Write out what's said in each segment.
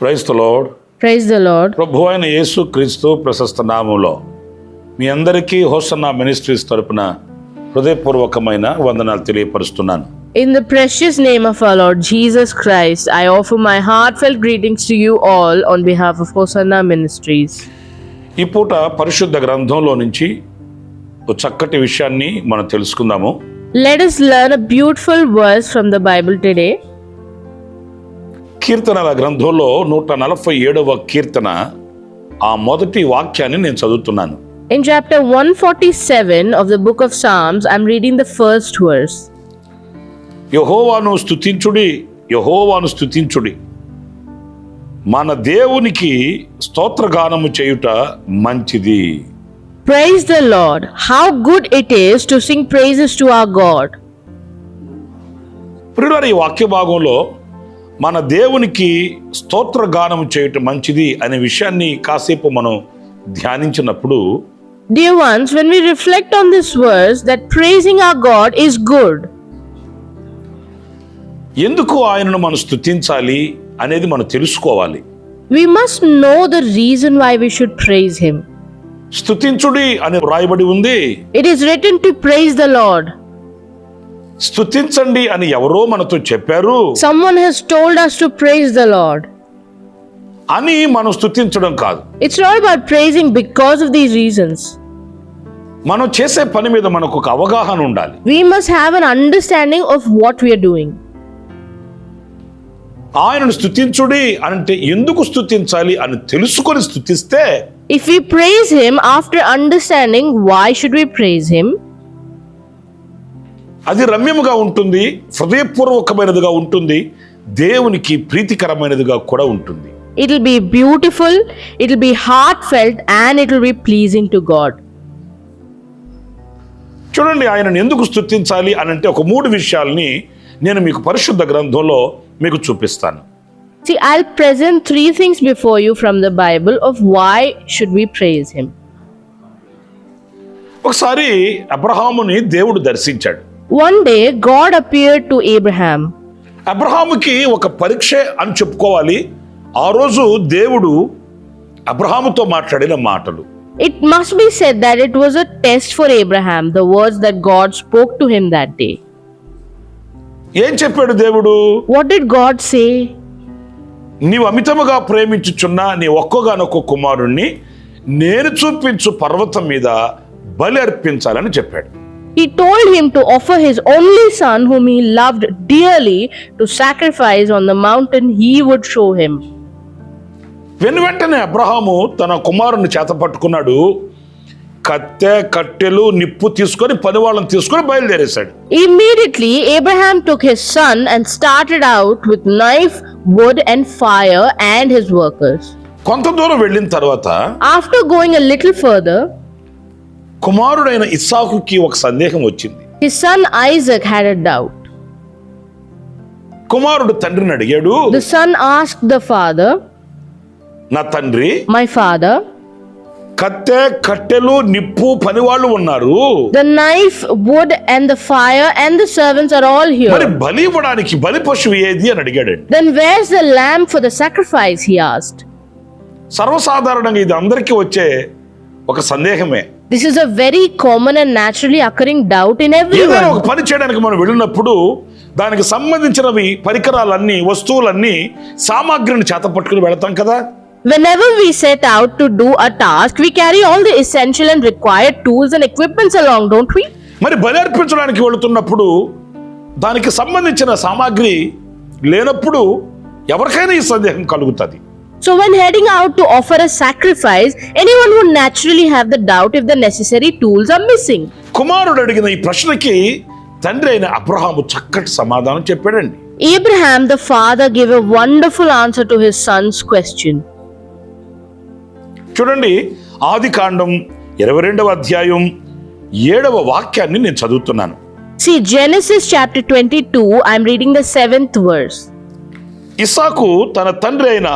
Praise the Lord. Praise the Lord. ప్రభు అయిన యేసు క్రీస్తు ప్రశస్త నామములో మీ అందరికీ హోసన్నా మినిస్ట్రీస్ తరపున హృదయపూర్వకమైన వందనాలు తెలియపరుస్తున్నాను. In the precious name of our Lord Jesus Christ, I offer my heartfelt greetings to you all on behalf of Hosanna Ministries. ఈ పూట పరిశుద్ధ గ్రంథంలో నుంచి ఒక చక్కటి విషయాన్ని మనం తెలుసుకుందాము. Let us learn a beautiful verse from the Bible today. కీర్తనల గ్రంథంలో 147వ కీర్తన ఆ మొదటి వాక్యాన్ని నేను చదువుతున్నాను. In chapter 147 of the book of Psalms, I'm reading the first verse. యెహోవాను స్తుతించుడి, యెహోవాను స్తుతించుడి, మన దేవునికి స్తోత్రగానము చేయుట మంచిది. Praise the Lord. How good it is to sing praises to our God. ప్రియులారా, ఈ వాక్య భాగంలో మన దేవునికి స్తోత్రగానం చేయటం మంచిది అనే విషయాన్ని కాసేపు మనం ధ్యానించినప్పుడు, Dear ones, when we reflect on this verse, that praising our God is good. ఎందుకు ఆయనను మనం స్తుతించాలి అనేది మనం తెలుసుకోవాలి. We must know the reason why we should praise Him. స్తుతించుడి అని వ్రాయబడి ఉంది. It is written to praise the Lord. స్తుతించండి అని ఎవరో మనతో చెప్పారు Someone has told us to praise the Lord. అని మనం స్తుతించడం కాదు. It's not about praising because of these reasons. మనం చేసే పని మీద మనకు ఒక అవగాహన ఉండాలి. We must have an understanding of what we are doing. ఆయనను స్తుతించుడి అంటే ఎందుకు స్తుతించాలి అని తెలుసుకొని స్తుతిస్తే, If we praise Him after understanding why should we praise Him, అది రమ్యముగా ఉంటుంది, హృదయపూర్వకమైనదిగా ఉంటుంది, దేవునికి ప్రీతికరమైనదిగా కూడా ఉంటుంది. it'll be beautiful, it'll be heartfelt, and it'll be pleasing to God. చూడండి, ఆయనను ఎందుకు స్తుతించాలి అని అంటే ఒక 3 విషయాల్ని నేను మీకు పరిశుద్ధ గ్రంథంలో మీకు చూపిస్తాను. See, I'll present 3 things before you from the Bible of why should we praise Him. ఒకసారి అబ్రహాముని దేవుడు దర్శించాడు. One day, God appeared to Abraham. అబ్రహాముకి ఒక పరీక్ష అని చెప్పుకోవాలి. ఆ రోజు దేవుడు అబ్రహాముతో మాట్లాడిన మాటలు. It must be said that it was a test for Abraham, the words that God spoke to him that day. ఏం చెప్పాడు దేవుడు? What did God say? నీవు అమితముగా ప్రేమించుచున్న నీ ఒక్కగానొక్క కుమారుణ్ణి నేను చూపించు పర్వతం మీద బలి అర్పించాలని చెప్పాడు. He told him to offer his only son whom he loved dearly to sacrifice on the mountain he would show him. వెంటనే అబ్రహాము తన కుమారుని చేత పట్టుకున్నాడు. కత్తె, కట్టెలు, నిప్పు తీసుకొని పనివాళ్ళని తీసుకొని బయలుదేరేశాడు. Immediately, Abraham took his son and started out with knife, wood and fire and his workers. కొంత దూరం వెళ్ళిన తర్వాత After going a little further, కుమారుడైన ఇస్సాకుకి ఒక సందేహం వచ్చింది. his son Isaac had a doubt. కుమారుడు తండ్రిని అడిగాడు, The son asked the father, నా తండ్రి, My father, కత్తె, కట్టెలు, నిప్పు, పనివాళ్ళు ఉన్నారు, the knife, wood and the fire and the servants are all మరి here. బలి ఇవ్వడానికి బలి పశువు ఏది అని అడిగాడండి. Then where's the lamb for the sacrifice? He asked. సర్వసాధారణంగా ఇది అందరికీ వచ్చే ఒక సందేహమే. This is a very common and naturally occurring doubt in ఏదైనా everyone. ఒక పని చేయడానికి మనం వెళ్ళినప్పుడు దానికి సంబంధించినవి పరికరాలన్నీ, వస్తువులన్నీ, సామాగ్రిని చేత పట్టుకుని వెళతాం కదా. Whenever we set out to do a task, we carry all the essential and required tools and equipments along, don't we? మరి బలి అర్పించడానికి వెళుతున్నప్పుడు దానికి సంబంధించిన సామాగ్రి లేనప్పుడు ఎవరికైనా ఈ సందేహం కలుగుతుంది. So when heading out to offer a sacrifice, anyone would naturally have the doubt if the necessary tools are missing. కుమారుడు అడిగిన ఈ ప్రశ్నకి తండ్రి అయిన అబ్రహాము చక్కటి సమాధానం చెప్పాడండి. Abraham, the father, gave a wonderful answer to his son's question. చూడండి, ఆదికాండం 22వ అధ్యాయం 7వ వాక్యాన్ని నేను చదువుతున్నాను. See, Genesis chapter 22, I'm reading the 7th verse. ఇస్సాకు తన తండ్రి అయిన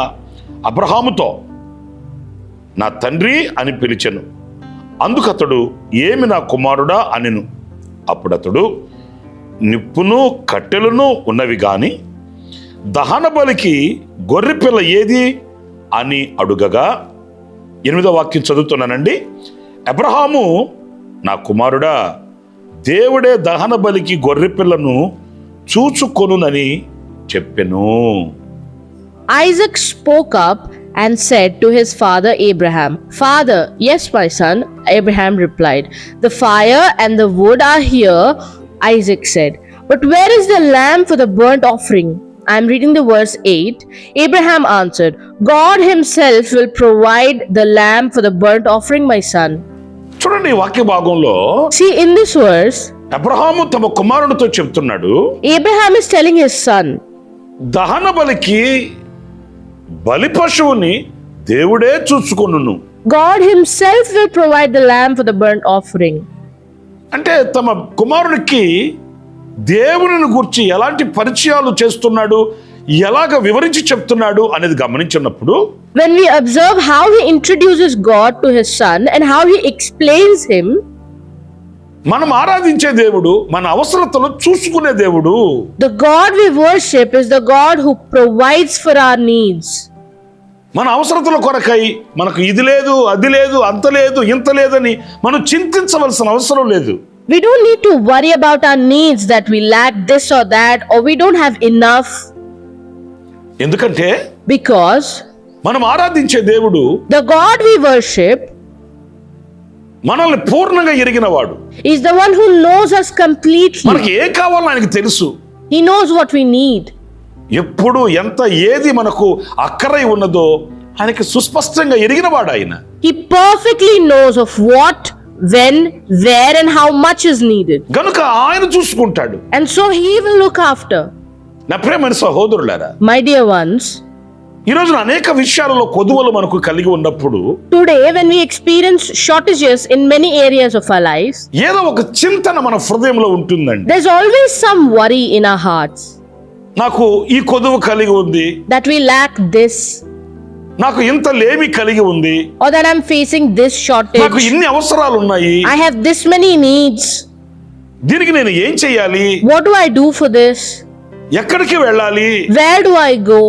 అబ్రహాముతో నా తండ్రి అని పిలిచెను. అందుకతడు ఏమి నా కుమారుడా అనెను. అప్పుడతడు నిప్పును కట్టెలను ఉన్నవి గాని దహన బలికి గొర్రెపిల్ల ఏది అని అడుగగా, 8వ వాక్యం చదువుతున్నానండి. అబ్రహాము, నా కుమారుడా, దేవుడే దహన బలికి గొర్రెపిల్లను చూచుకొనునని చెప్పెను. Isaac spoke up and said to his father Abraham, "Father." "Yes, my son," Abraham replied. "The fire and the wood are here," Isaac said. "But where is the lamb for the burnt offering?" I am reading the verse 8. Abraham answered, "God himself will provide the lamb for the burnt offering, my son." చూడండి, ఈ వాక్య భాగంలో See, in this verse, Abraham తమ కుమారుడితో చెప్తున్నాడు, Abraham is telling his son, దహన బలికి బలి పశువుని దేవుడే చూసుకొనును. God himself will provide the lamb for the burnt offering. అంటే తమ కుమారుడికి దేవుని గురించి ఎలాంటి పరిచయాలు చేస్తున్నాడు, ఎలాగ వివరించి చెప్తున్నాడు అనేది గమనించినప్పుడు, When we observe how he introduces God to his son and how he explains him, మనం ఆరాధించే దేవుడు మన అవసరతలు చూసుకునే దేవుడు. the God we worship is the God who provides for our needs. మన అవసరతల కొరకై మనకు ఇది లేదు, అది లేదు, అంత లేదు, ఇంత లేదని మనం చింతించవలసిన అవసరం లేదు. We don't need to worry about our needs, that we lack this or that, or we don't have enough, ఎందుకంటే because మనం ఆరాధించే దేవుడు the God we worship మనల్ని పూర్ణంగా ఎరిగినవాడు. is the one who knows us completely. మనకి ఏం కావాలో ఆయనకి తెలుసు. He knows what we need. ఎప్పుడు ఎంత ఏది మనకు అక్కరై ఉన్నదో ఆయనకి సుస్పష్టంగా ఎరిగినవాడు ఆయన. He perfectly knows of what, when, where and how much is needed. గనుక ఆయన చూసుకుంటాడు. And so he will look after. నా ప్రియమైన సహోదరులారా, My dear ones, ఈ రోజున అనేక విషయాలలో కొదువలు మనకు కలిగి ఉన్నప్పుడు, today when we experience shortages in many areas of our lives, ఏదో ఒక చింతన మన హృదయంలో ఉంటుందండి. there's always some worry in our hearts నాకు ఈ కొదువు కలిగి ఉంది, that we lack this, నాకు ఇంత లేమి కలిగి ఉంది, or that I'm facing this నాకు shortage, ఇన్ని అవసరాలు ఉన్నాయి, I have this many needs, దీనికి నేను ఏం చేయాలి, what do I do for this, ఎక్కడికి వెళ్ళాలి, where do I go,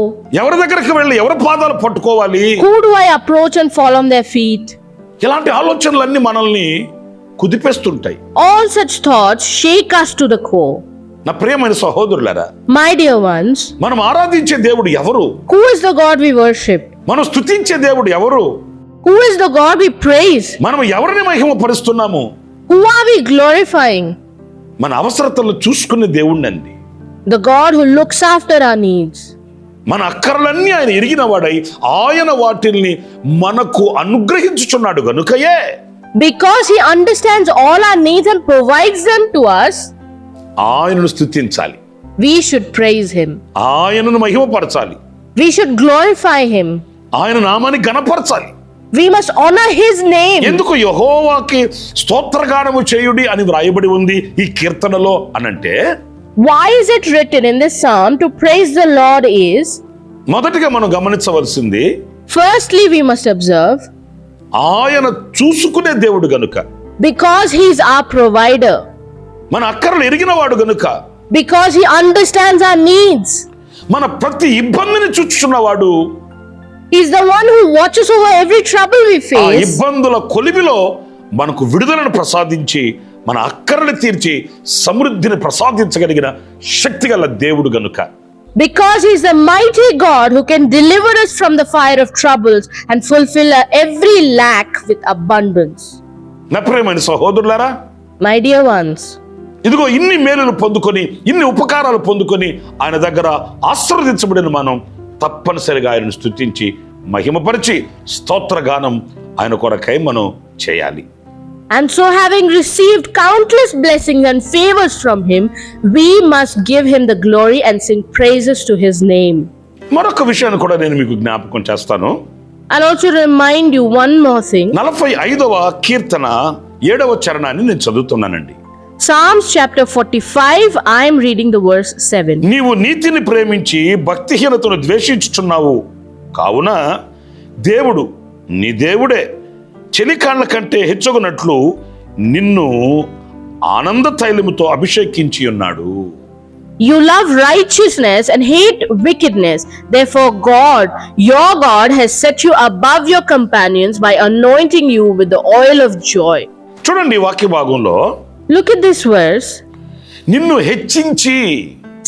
ఎవరి దగ్గరికి వెళ్ళి ఎవరి పాదాలు పట్టుకోవాలి, who do I approach and fall on their feet. ఇలాంటి ఆలోచనలన్నీ మనల్ని కుదిపేస్తుంటాయి. All such thoughts shake us to the core. నా ప్రియమైన సహోదరులారా, My dear ones, మనం ఆరాధించే దేవుడు ఎవరు, who is the God we worship? మనం స్తుతించే దేవుడు ఎవరు, Who is the God we praise? మనం ఎవరిని మహిమపరుస్తున్నాము, Who are we glorifying? మన అవసరతలు చూసుకునే దేవుణ్ణండి. The God who looks after our needs. మన అక్కర్లన్నీ ఆయన ఎరిగిన వాడై ఆయన వాటిల్ని మనకు అనుగ్రహించుచున్నాడు గనుకయే, Because he understands all our needs and provides them to us, ఆయనను స్తుతించాలి, we should praise him. ఆయనను మహిమపరచాలి, We should glorify him. ఆయన నామాన్ని ఘనపరచాలి. We must honor his name. ఎందుకు యెహోవాకి స్తోత్రగానము చేయుడి అని వ్రాయబడి ఉంది ఈ కీర్తనలో అనంటే, Why is it written in this psalm to praise the Lord is, మొదటిగా మనం గమనించవలసింది, firstly we must observe, ఆయన చూసుకునే దేవుడు గనుక, because he is our provider, మన అక్కర్లు ఎరిగిన వాడు గనుక, because he understands our needs. మన ప్రతి ఇబ్బందిని చూచుచున్నవాడు, He is the one who watches over every trouble we ఆ face. ఇబ్బందుల కొలిమిలో మనకు విడుదలను ప్రసాదించి మన అక్కర్లు తీర్చి సమృద్ధిని ప్రసాదించగలిగిన శక్తిగల దేవుడు గనుక, Because he is the mighty God who can deliver us from the fire of troubles and fulfill our every lack with abundance. నా ప్రియమైన సహోదరులారా, My dear ones, ఇదిగో ఇన్ని మేలులు పొందుకొని, ఇన్ని ఉపకారాలు పొందుకొని ఆయన దగ్గర ఆశీర్వదించబడిన మనం తప్పనిసరిగా ఆయనను స్తుతించి మహిమపరిచి స్తోత్రగానం ఆయన కొరకై మనం చేయాలి. and so having received countless blessings and favors from him, we must give him the glory and sing praises to his name. మరొక విషయాన్ని కూడా నేను మీకు జ్ఞాపకం చేస్తాను. I'll also remind you one more thing. 45వ కీర్తన 7వ చరణాన్ని నేను చదువుతున్నానండి. Psalms chapter 45, I am reading the verse 7. నీవు నీతిని ప్రేమించి భక్తిహీనతను ద్వేషించుచున్నావు కావున దేవుడు నీ దేవుడే చెలికాళ్ల కంటే హెచ్చగునట్లు నిన్ను ఆనంద తైలముతో అభిషేకించి ఉన్నాడు. You love righteousness and hate wickedness. Therefore God, your God, has set you above your companions by anointing you with the oil of joy. చూడండి వాక్య భాగంలో, Look at this verse. నిన్ను హెచ్చించి,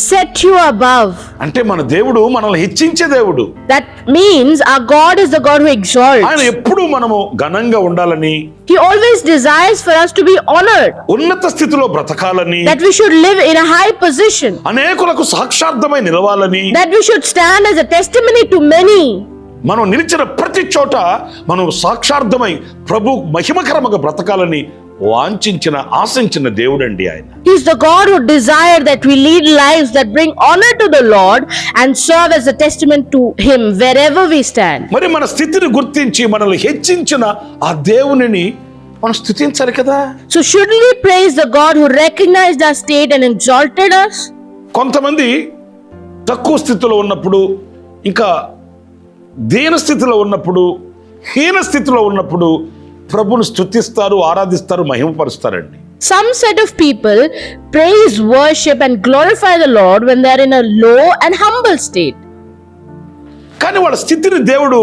Set you above. అంటే మన దేవుడు మనల్ని హెచ్చించే దేవుడు. That means our God is the God who exalts. ఆయన ఎప్పుడు మనము ఘనంగా ఉండాలని, He always desires for us to be honored. ఉన్నత స్థితిలో బ్రతకాలని, That we should live in a high position. అనేకులకు సాక్షార్థమై నిలవాలని, That we should stand as a testimony to many. మనం నిలిచిన ప్రతి చోట మనం సాక్షార్థమై ప్రభు మహిమకరముగా బ్రతకాలని వాంఛించిన ఆశించిన దేవుడండి ఆయన. He's the God who desired that we lead lives that bring honor to the Lord and serve as a testament to Him wherever we stand. మరి మన స్థితిని గుర్తించి మనల్ని హెచ్చించిన ఆ దేవునిని మనం స్తుతించాలి కదా. So shouldn't we praise the God who recognized our state and exalted us? కొంతమంది తక్కువ స్థితిలో ఉన్నప్పుడు, ఇంకా దీన స్థితిలో ఉన్నప్పుడు, హీన స్థితిలో ఉన్నప్పుడు ప్రభుని స్తుతిస్తారు, ఆరాధిస్తారు, మహిమపరుస్తారండి. Some set of people praise, worship and glorify the Lord when they are in a low and humble state. కానీ వాళ్ళ స్థితిని దేవుడు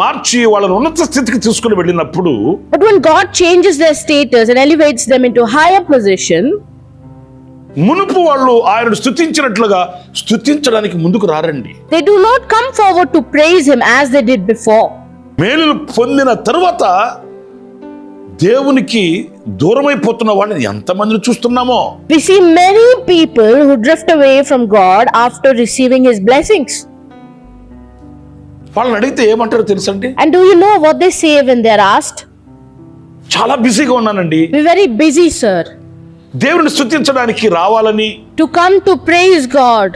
మార్చి వాళ్ళని ఉన్నత స్థితికి తీసుకుని వెళ్ళినప్పుడు, But when God changes their status and elevates them into higher position, మునుపు వాళ్ళు ఆయనను స్తుతించినట్లుగా స్తుతించడానికి ముందుకు రారండి. they do not come forward to praise Him as they did before. మేలులు పొందిన తరువాత దేవునికి దూరమైపోతున్న వాళ్ళని ఎంతమందిని చూస్తున్నామో. We see many people who drift away from God after receiving His blessings. వాళ్ళని అడిగితే ఏమంటారో తెలుసండి? And do you know what they say when they are asked? చాలా బిజీగా ఉన్నానండి, We're very busy, sir. దేవుని స్తుతించడానికి రావాలని, To come to praise God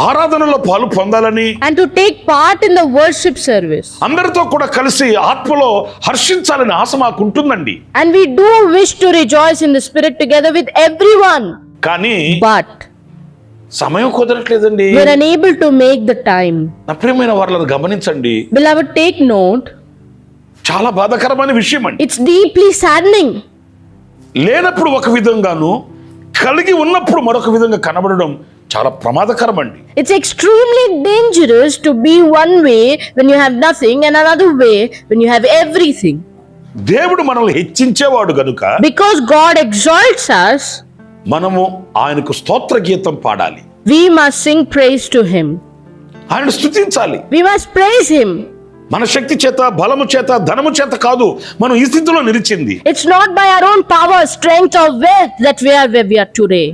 ఆరాధనలో పాలు పొందాలని, and to take part in the worship service. అందరితో కూడా కలిసి ఆత్మలో హర్షించాలని ఆశ మాకు ఉంటుందండి. And we do wish to rejoice in the Spirit together with everyone. కానీ But సమయం కుదరట్లేదండి. we're unable to make the time. నా ప్రియమైన వారులను గమనించండి, Beloved, take note. చాలా బాధాకరమైన విషయం అండి. It's deeply saddening. లేనప్పుడు ఒక విధంగాను, కలిగి ఉన్నప్పుడు మరొక విధంగా కనబడడం చాలా ప్రమాదకరం అండి. It's extremely dangerous to be one way when you have nothing and another way when you have everything. దేవుడు మనల్ని హెచ్చించేవాడు గనుక, Because God exalts us, మనము ఆయనకు స్తోత్ర గీతం పాడాలి, we must sing praise to Him. ఆయన స్తుతించాలి. We must praise Him. మన శక్తి చేత, బలము చేత, ధనము చేత కాదు మనం ఈ స్థితిలో నిలిచింది. It's not by our own power, strength or wealth that we are where we are today.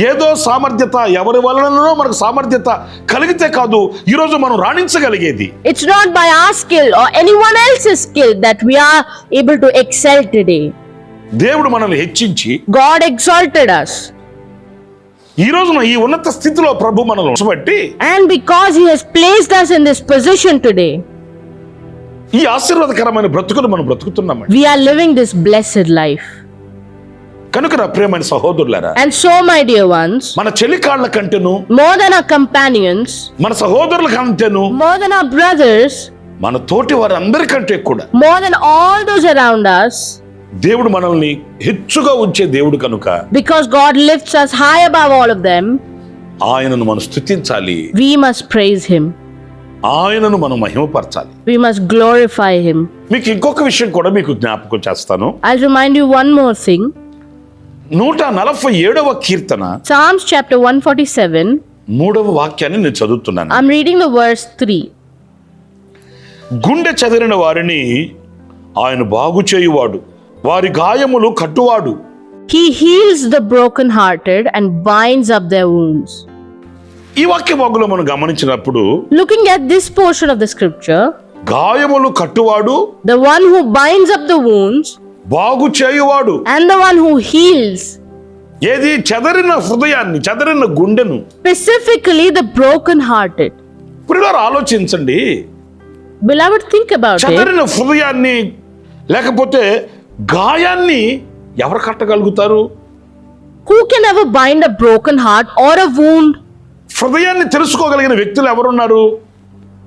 ఏదో సామర్థ్యత, ఎవరి వలననో మనకు సామర్థ్యత కలిగితే కాదు ఈరోజు మనం రాణించగలిగేది. It's not by our skill or anyone else's skill that we are able to excel today. దేవుడు మనల్ని హెచ్చించి God exalted us. ఈ రోజున ఈ ఉన్నత స్థితిలో ప్రభు మనల్ని ఉంచబట్టి, And because He has placed us in this position today, ఈ ఆశీర్వాదకరమైన బ్రతుకును మనం బ్రతుకుతున్నామండి. we are living this blessed life. కనుక నా ప్రియమైన సహోదరులారా, And so, my dear ones, మన చెలికాళ్ల కంటేను, more than our companions, మన సహోదరుల కంటేను, more than our brothers, మన తోటి వారందరికంటే కూడా more than all those around us, దేవుడు మనల్ని హెచ్చుగా ఉంచే దేవుడు కనుక because God lifts us high above all of them, ఆయనను మనం స్తుతించాలి, we must praise Him. ఆయనను మనం మహిమపరచాలి. We must glorify Him. మీకు ఇంకొక విషయం కూడా మీకు జ్ఞాపకం చేస్తాను. I'll remind you one more thing. 147వ Keerthana Psalms chapter 147. 3వ వాక్యాన్ని నేను చదువుతున్నాను. I'm reading the verse 3. గుండె చెదిరిన వారిని ఆయన బాగు చేయువాడు, వారి గాయములు కట్టువాడు. He heals the brokenhearted and binds up their wounds. ఈ వాక్య భాగంలో మనం గమనించినప్పుడు, Looking at this portion of the scripture, గాయములు కట్టువాడు, the one who binds up the wounds బాగు చేయువాడు, and the one who heals, ఏది చెదరిన హృదయాన్ని, చెదరిన గుండెను. specifically the brokenhearted. ఇప్పుడు ఆలోచించండి, Beloved, think about it. చెదరిన హృదయాన్ని లేకపోతే గాయాన్ని ఎవరు కట్టగలుగుతారు? Who can ever bind a broken heart or a wound? హృదయాన్ని తెలుసుకోగలిగిన వ్యక్తులు ఎవరున్నారు?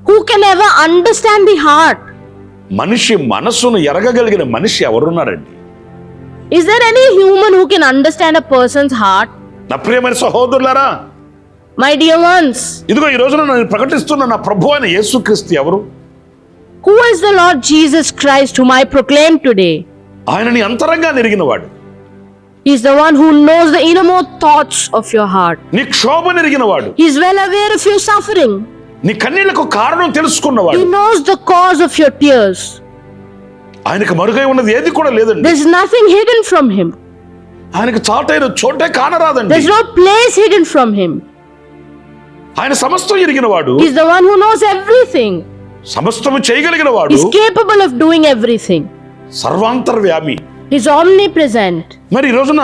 Who can ever understand the heart? మనిషి మనస్సును ఎరగగలిగిన మనిషి ఎవరున్నారండి? Is there any human who can understand a person's heart? నా ప్రియమైన సహోదరులారా, My dear ones, ఇదిగో ఈ రోజున నేను ప్రకటిస్తున్న నా ప్రభు అయిన యేసుక్రీస్తు ఎవరు? who is the Lord Jesus Christ whom I proclaim today? ఆయనని అంతరంగా ఎరిగినవాడు. He is the one who knows the innermost thoughts of your heart. నీ క్షోభను ఎరిగినవాడు. He is well aware of your suffering. నీ కన్నీళ్లకు కారణం తెలుసుకున్నవాడు. He knows the cause of your tears. ఆయనకు మరుగై ఉన్నది ఏది కూడా లేదండి. There is nothing hidden from him. ఆయనకు చాటైన చోటే కానరాదండి. There is no place hidden from him. ఆయన సమస్తం ఎరిగినవాడు. He is the one who knows everything. సమస్తము చేయగలిగినవాడు. He is capable of doing everything. సర్వాంతర్వ్యామి. He is omnipresent. మరి ఈ రోజున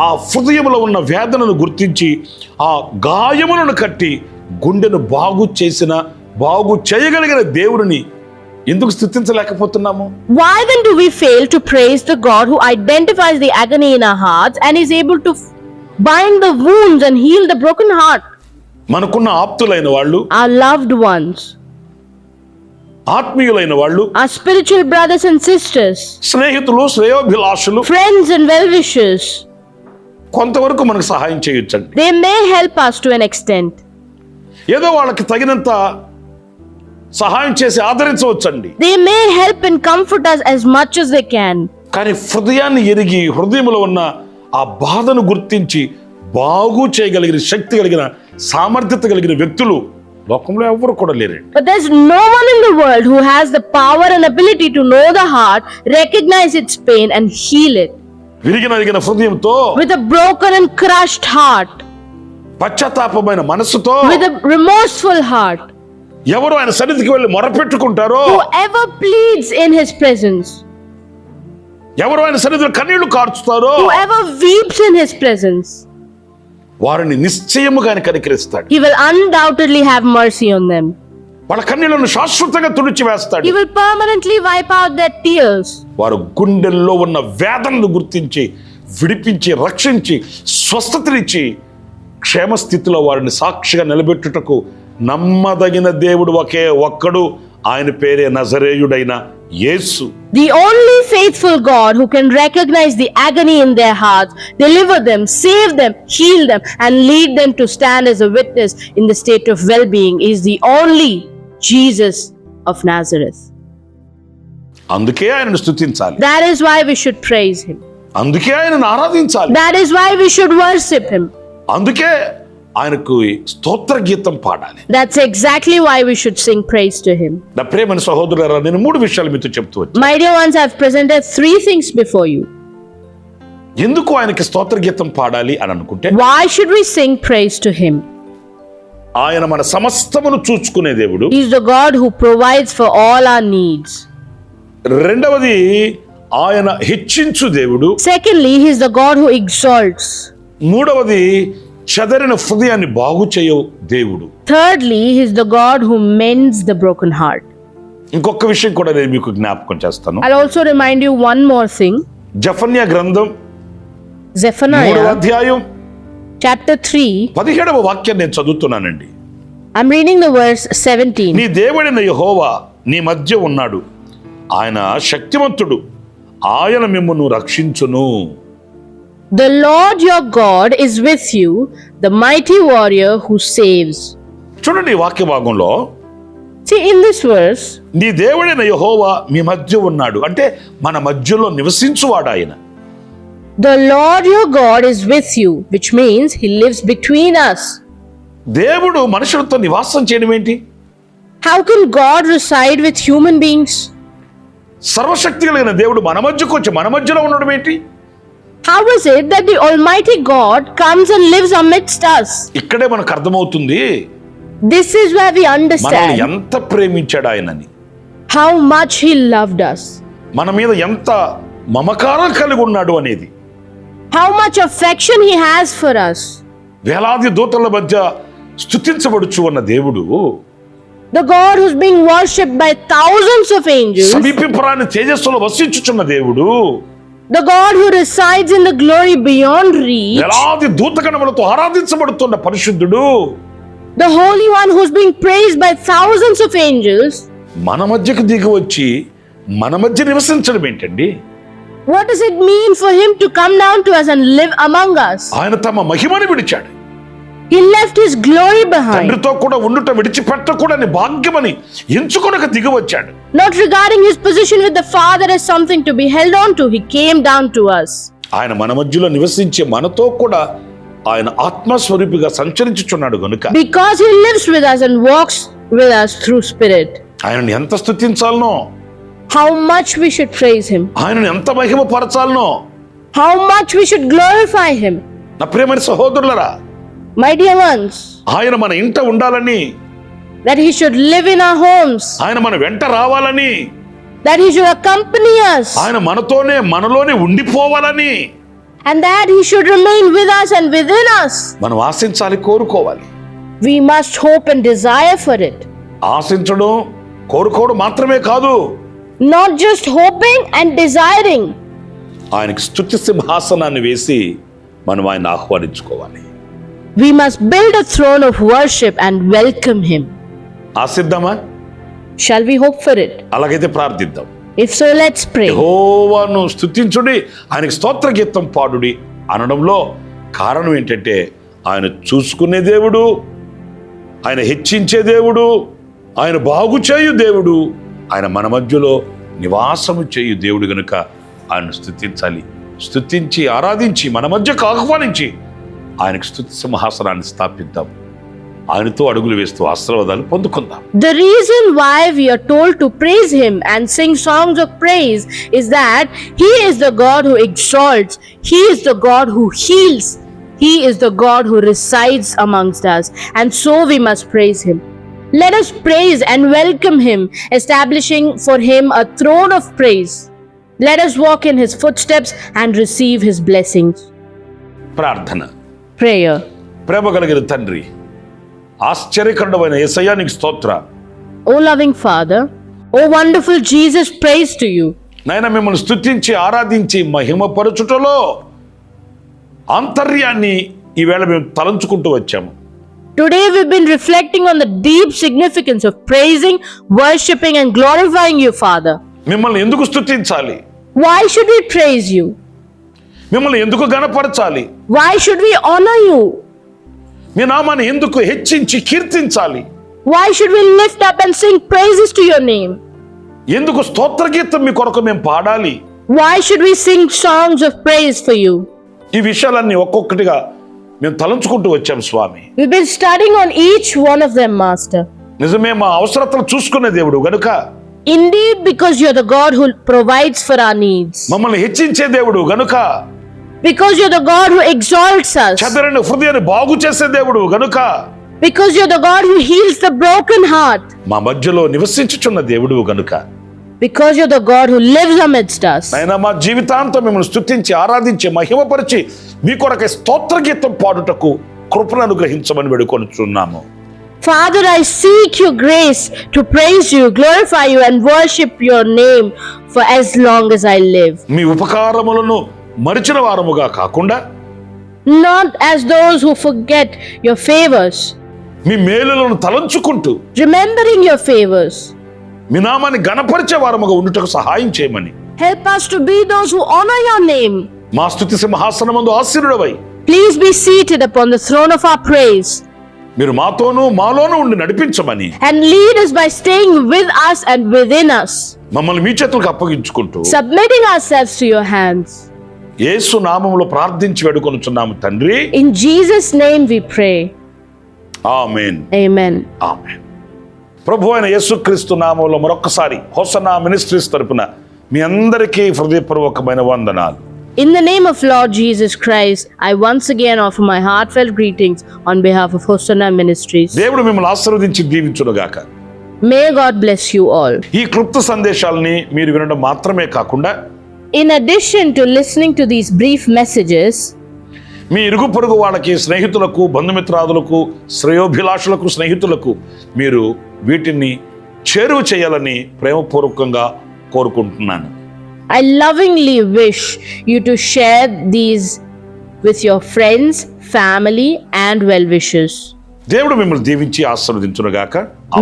ఆ హృదయంలో ఉన్న వేదనను గుర్తించి ఆ గాయములను కట్టి గుండెను బాగు చేయగలిగిన దేవుడిని ఎందుకు స్తుతించలేకపోతున్నాము? Why then do we fail to praise the God who identifies the agony in our hearts and is able to bind the wounds and heal the broken heart? మనకున్న ఆప్తులైన వాళ్ళు, Our loved ones, ఆత్మీయులైన వాళ్ళు, our spiritual brothers and sisters, స్నేహితులు, శ్రేయోభిలాషులు, friends and well-wishers, కొంతవరకు మనకు సహాయం చేయొచ్చండి. they may help us to an extent. ఏదో వాళ్ళకి తగినంత సహాయం చేసి ఆదరించవచ్చండి. They may help and comfort us as much as they can. కానీ హృదయాన్ని ఎరిగి హృదయంలో ఉన్న ఆ బాధను గుర్తించి బాగు చేయగలిగిన శక్తి కలిగిన సామర్థ్యత కలిగిన వ్యక్తులు లోకంలో ఎవరు కూడా లేరండి. But there's no one in the world who has the power and ability to know the heart, recognize its pain and heal it. విరిగిన హృదయంతో, With a broken and crushed heart, పశ్చాత్తాపమైన మనసుతో, with a remorseful heart, ఎవరు ఆయన సన్నిధికి వెళ్ళి మొరపెట్టుకుంటారో, whoever pleads in his presence, ఎవరు ఆయన సన్నిధిలో కన్నీళ్లు కార్చుతారో, whoever weeps in his presence, వారిని నిశ్చయముగా ఆయన కనికరిస్తాడు. he will undoubtedly have mercy on them. వాళ్ళ కన్నీళ్లను శాశ్వతంగా తుడిచి వేస్తాడు. He will permanently wipe out their tears. వారు గుండెల్లో ఉన్న వేదనను గుర్తించి విడిపించి రక్షించి స్వస్థతనిచ్చి క్షేమస్థితిలో వారిని సాక్షిగా నిలబెట్టుటకు నమ్మదగిన దేవుడు ఒకే ఒక్కడు, ఆయన పేరే నజరేయుడైన యేసు. The only faithful God who can recognize the agony in their hearts, deliver them, save them, heal them, and lead them to stand as a witness in the state of well-being is the only Jesus of Nazareth. అందుకే ఆయనను స్తుతించాలి. That is why we should praise him. అందుకే ఆయనను ఆరాధించాలి. That is why we should worship him. అందుకే ఆయనకు స్తోత్ర గీతం పాడాలి. That's exactly why we should sing praise to him. నా ప్రియమైన సహోదరులారా, నేను 3 విషయాలు మీతో చెప్తూ వచ్చాను. My dear ones, I've presented 3 things before you. ఎందుకు ఆయనకి స్తోత్ర గీతం పాడాలి అని అనుకుంటే, Why should we sing praise to him? ఆయన మన సమస్తమును చూచుకునే దేవుడు. He's the God who provides for all our needs. రెండవది, ఆయన హెచ్చించు దేవుడు. Secondly, he's the God who exalts. మూడవది, చెదరిన హృదయాన్ని బాగు చేయు దేవుడు. Thirdly, he's the God who mends the broken heart. ఇంకొక విషయం కూడా నేను మీకు జ్ఞాపకం చేస్తాను. I'll also remind you one more thing. జెఫన్యా గ్రంథం Zephaniah 3వ అధ్యాయం chapter 3. 17వ వాక్యం నేను చదువుతున్నానండి. I'm reading the verse 17. నీ దేవుడైన యెహోవా నీ మధ్య ఉన్నాడు, ఆయన శక్తివంతుడు, ఆయన మిమ్మును రక్షించును. The Lord your God is with you, the mighty warrior who saves. చూడండి ఈ వాక్య భాగంలో, See in this verse, నీ దేవుడైన యెహోవా మీ మధ్య ఉన్నాడు అంటే మన మధ్యలో నివసించువాడు ఆయన. the Lord your God is with you, which means he lives between us. దేవుడు మనుషులతో నివాసం చేయడం ఏంటి? How can God reside with human beings? సర్వశక్తి కలిగిన దేవుడు మన మధ్యకు వచ్చి మన మధ్యలో ఉండడం ఏంటి? How is it that the Almighty God comes and lives amidst us? ఇక్కడే మనకు అర్థమవుతుంది This is where we మనల్ని understand ఎంత ప్రేమించాడు ఆయనని, how much he loved us, మన మీద ఎంత మమకారం కలిగి ఉన్నాడు అనేది. how much affection he has for us. వేలాది దూతల మధ్య స్తుతించబడుచు ఉన్న దేవుడు, The God who's being worshipped by thousands of angels, సమీపింపరాని తేజస్సులో వసించుచున్న దేవుడు, the God who resides in the glory beyond reach, వేలాది దూతగణములతో ఆరాధించబడుతున్న పరిశుద్ధుడు, the Holy One who's being praised by thousands of angels, మన మధ్యకు దిగి వచ్చి మన మధ్య నివసించడం ఏంటండి? What does it mean for him to come down to us and live among us? ఆయన తమ మహిమని విడిచాడు. He left his glory behind. తండ్రితో కూడా ఉండుట విడిచిపెట్టకూడని భాగ్యమని ఎంచుకొనక దిగి వచ్చాడు. Not regarding his position with the Father as something to be held on to, he came down to us. ఆయన మన మధ్యలో నివసించే మనతో కూడా ఆయన ఆత్మస్వరూపిగా సంచరించుచున్నాడు గనుక, Because he lives with us and walks with us through spirit. ఆయనను ఎంత స్తుతించాలనో, How much we should praise him. ఆయనను ఎంత మహిమపరచాలనో. How much we should glorify him. నా ప్రియమైన సహోదరులరా, My dear ones, ఆయన మన ఇంట ఉండాలని, that he should live in our homes, ఆయన మన వెంట రావాలని, that he should accompany us, ఆయన మనలోనే ఉండిపోవాలని and that he should remain with us and within us. మనం ఆశించాలి, కోరుకోవాలి. We must hope and desire for it. ఆశించడం, కోరుకోవడం మాత్రమే కాదు, Not just hoping and desiring. ఆయనకి స్తుతి సింహాసనాన్ని వేసి మనం ఆయన ఆహ్వానించుకోవాలి. We must build a throne of worship and welcome him. ఆశిద్దామా? Shall we hope for it? అలాగైతే ప్రార్థిద్దాం. If so, let's pray. యెహోవాను స్తుతించుడి, ఆయనకి స్తోత్ర గీతం పాడుడి అనడంలో కారణం ఏంటంటే, ఆయన చూసుకునే దేవుడు, ఆయన హెచ్చించే దేవుడు, ఆయన బాగు చేయు దేవుడు, ఆయన మన మధ్యలో నివాసము చేయు దేవుడు గనుక ఆయన స్తుతించాలి. స్తుతించి ఆరాధించి మన మధ్యకు ఆహ్వానించి ఆయనకు స్తుతి సింహాసనాన్ని స్థాపిద్దాం. ఆయనతో అడుగులు వేస్తూ ఆశీర్వాదాలు పొందుకుందాం. The reason why we are told to praise him and sing songs of praise is that he is the God who exalts, he is the God who heals, he is the God who resides amongst us, and so we must praise him. Let us praise and welcome him, establishing for him a throne of praise. Let us walk in his footsteps and receive his blessings. ప్రార్థన. Prayer. ప్రేమ కలిగిన తండ్రి, ఆశ్చర్యకరుడైన యేసయ్యా నీకు స్తోత్ర. O loving Father, O wonderful Jesus, praise to you. నాయన, మిమ్మల్ని స్తుతించి ఆరాధించి మహిమపరచుటలో ఆంతర్యాన్ని ఈవేళ మేము తలంచుకుంటూ వచ్చాము. Today we've been reflecting on the deep significance of praising, worshipping and glorifying you, Father. మిమ్మల్ని ఎందుకు స్తుతించాలి? Why should we praise you? మిమ్మల్ని ఎందుకు ఘనపరచాలి? Why should we honor you? మీ నామాన్ని ఎందుకు హెచ్చించి కీర్తించాలి? Why should we lift up and sing praises to your name? ఎందుకు స్తోత్ర గీతం మీ కొరకు మేము పాడాలి? Why should we sing songs of praise for you? ఈ విషయాలన్నీ ఒక్కొక్కటిగా మేము తలంచుకుంటూ వచ్చాం స్వామి. We've been studying on each one of them, Master. నిజమే, మా అవసరతలు చూసుకునే దేవుడు గనుక, Indeed, because you're the God who provides for our needs. మమ్మల్ని హెచ్చించే దేవుడు గనుక, Because you're the God who exalts us. చెదరని హృదయాన్ని బాగు చేసే దేవుడు గనుక, Because you're the God who heals the broken heart. మా మధ్యలో నివసించుచున్న దేవుడు గనుక, Because you're the God who lives amidst us. అయినా మా జీవితాంతం మిమ్మల్ని స్తుతించి ఆరాధించి మహిమపరిచి మీ కొరకై స్తోత్ర గీతం పాడుటకు కృపను అనుగ్రహించమని వేడుకొనుచున్నాము. Father, I seek your grace to praise you, glorify you and worship your name for as long as I live. మీ ఉపకారములను మరిచిన వారముగా కాకుండా, Not as those who forget your favors, me మేలులను తలంచుకుంటూ remembering your favors. మీ నామాన్ని గణపరిచే వారముగా ఉండుటకు సహాయం చేయమని, Help us to be those who honor your name. మా స్తుతి సింహాసనమందు ఆశీనుడవై Please be seated upon the throne of our praise మీరు మాలోనూ ఉండి నడిపించమని, and lead us by staying with us and within us, మమ్మల్ని మీ చేతులకు అప్పగించుకుంటూ submitting ourselves to your hands. యేసు నామములో ప్రార్థించి వేడుకొనుచున్నాము తండ్రి. In Jesus' name we pray. Amen. Amen. ఆమేన్. ప్రభు అయిన యేసుక్రీస్తు నామములో మరొకసారి హోసన్నా మినిస్ట్రీస్ తరపున మీ అందరికీ హృదయపూర్వకమైన వందనాలు. In the name of Lord Jesus Christ, I once again offer my heartfelt greetings on behalf of Hosanna Ministries. దేవుడు మిమ్మల్ని ఆశీర్వదించి దీవించునుగాక. May God bless you all. ఈ క్లుప్త సందేశాలని మీరు వినడం మాత్రమే కాకుండా, In addition to listening to these brief messages, మీ ఇరుగు పొరుగు వాళ్ళకి, స్నేహితులకు, బంధుమిత్రాదులకు, శ్రేయోభిలాషులకు, స్నేహితులకు మీరు వీటిని చేరువ చేయాలని ప్రేమపూర్వకంగా కోరుకుంటున్నాను. I lovingly wish you to share these with your friends, family and well-wishers. దేవుడు మిమ్మల్ని దీవించి ఆశీర్వదించునుగాక.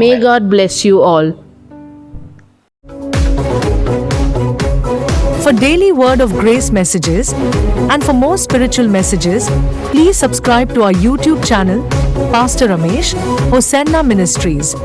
May God bless you all. For For daily Word of Grace messages and for more spiritual messages, please subscribe to our YouTube channel, Pastor Ramesh, Hosanna Ministries.